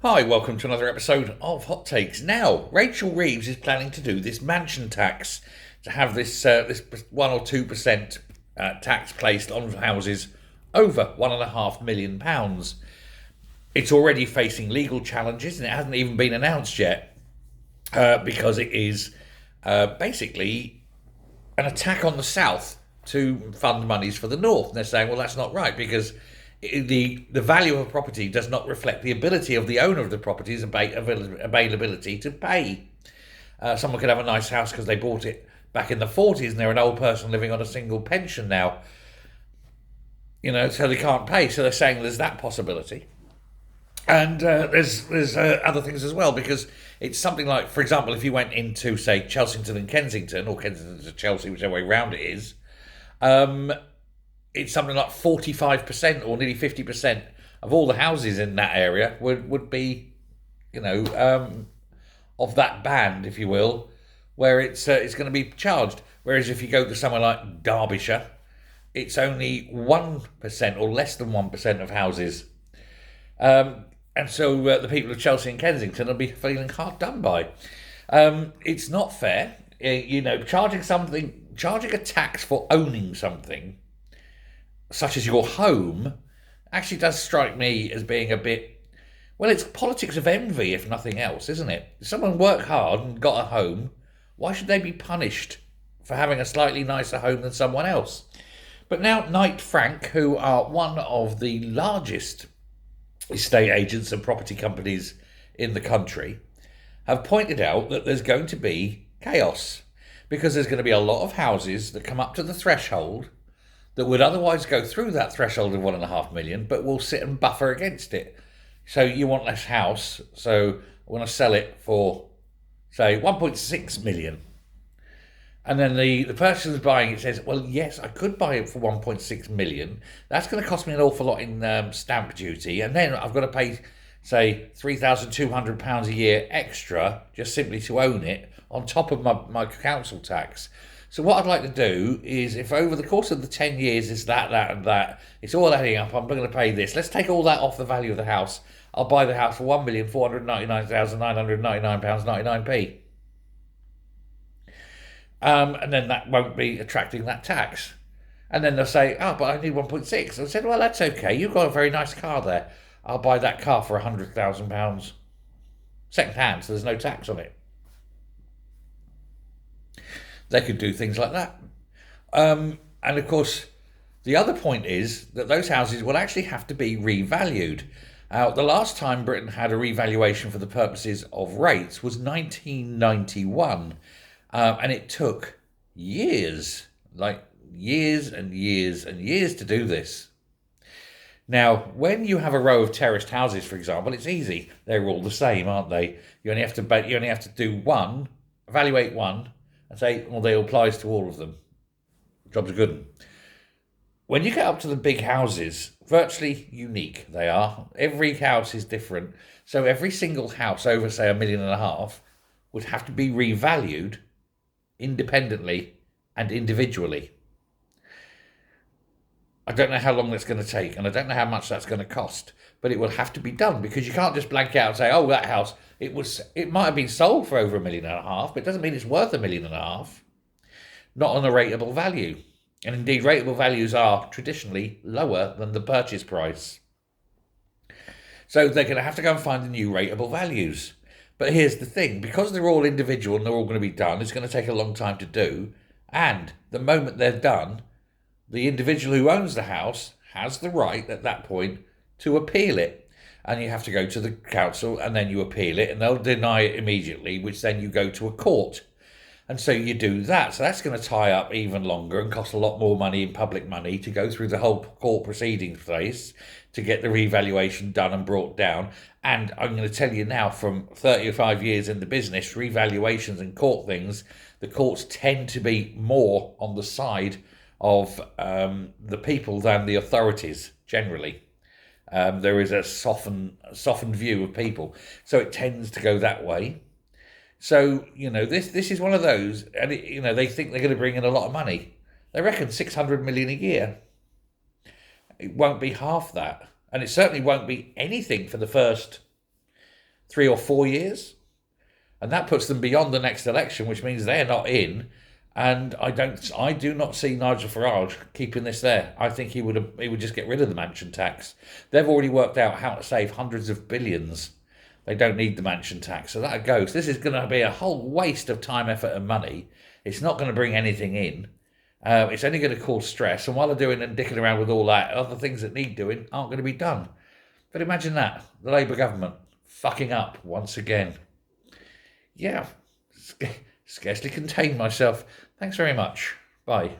Hi, welcome to another episode of Hot Takes. Now, Rachel Reeves is planning to do this mansion tax, to have this 1 or 2% tax placed on houses over £1.5 million. It's already facing legal challenges, and it hasn't even been announced yet because it is basically an attack on the South to fund monies for the North. And they're saying, well, that's not right because the value of a property does not reflect the ability of the owner of the property's availability to pay. Someone could have a nice house because they bought it back in the 40s and they're an old person living on a single pension now, so they can't pay. So they're saying there's that possibility. And there's other things as well, because it's something like, for example, if you went into, say, Chelsington and Kensington, or Kensington to Chelsea, whichever way round it is, it's something like 45% or nearly 50% of all the houses in that area would be, of that band, if you will, where it's going to be charged. Whereas if you go to somewhere like Derbyshire, it's only 1% or less than 1% of houses. And so the people of Chelsea and Kensington will be feeling hard done by. It's not fair. Charging a tax for owning something, such as your home, actually does strike me as being a bit, well, it's politics of envy, if nothing else, isn't it? If someone worked hard and got a home, why should they be punished for having a slightly nicer home than someone else? But now Knight Frank, who are one of the largest estate agents and property companies in the country, have pointed out that there's going to be chaos because there's going to be a lot of houses that come up to the threshold that would otherwise go through that threshold of 1.5 million, but will sit and buffer against it. So you want less house, so I want to sell it for, say, 1.6 million. And then the person who's buying it says, well, yes, I could buy it for 1.6 million. That's going to cost me an awful lot in stamp duty. And then I've got to pay, say, £3,200 a year extra just simply to own it on top of my council tax. So what I'd like to do is, if over the course of the 10 years it's that, and that, it's all adding up, I'm going to pay this. Let's take all that off the value of the house. I'll buy the house for £1,499,999.99p. And then that won't be attracting that tax. And then they'll say, oh, but I need 1.6. I said, well, that's okay. You've got a very nice car there. I'll buy that car for £100,000 second hand, so there's no tax on it. They could do things like that. And of course, the other point is that those houses will actually have to be revalued. The last time Britain had a revaluation for the purposes of rates was 1991. And it took years and years and years to do this. Now, when you have a row of terraced houses, for example, it's easy. They're all the same, aren't they? You only have to do one, evaluate one, and say, well, they applies to all of them. Job's a good one. When you get up to the big houses, virtually unique they are. Every house is different. So every single house over, say, £1.5 million would have to be revalued independently and individually. I don't know how long that's going to take, and I don't know how much that's going to cost, but it will have to be done, because you can't just blank out and say, oh, that house, it might have been sold for over £1.5 million, but it doesn't mean it's worth £1.5 million, not on a rateable value. And indeed, rateable values are traditionally lower than the purchase price. So they're going to have to go and find the new rateable values. But here's the thing, because they're all individual and they're all going to be done, it's going to take a long time to do. And the moment they're done, the individual who owns the house has the right at that point to appeal it. And you have to go to the council and then you appeal it and they'll deny it immediately, which then you go to a court. And so you do that. So that's going to tie up even longer and cost a lot more money in public money to go through the whole court proceedings place to get the revaluation done and brought down. And I'm going to tell you now, from 35 years in the business, revaluations and court things, the courts tend to be more on the side of the people than the authorities, generally. There is a softened view of people. So it tends to go that way. So, this is one of those, and they think they're going to bring in a lot of money. They reckon 600 million a year. It won't be half that. And it certainly won't be anything for the first 3 or 4 years. And that puts them beyond the next election, which means they're not in. And I do not see Nigel Farage keeping this there. I think he would just get rid of the mansion tax. They've already worked out how to save hundreds of billions. They don't need the mansion tax, so that goes. This is going to be a whole waste of time, effort, and money. It's not going to bring anything in. It's only going to cause stress. And while they're doing and dicking around with all that, other things that need doing aren't going to be done. But imagine that, the Labour government fucking up once again. Yeah, scarcely contain myself. Thanks very much. Bye.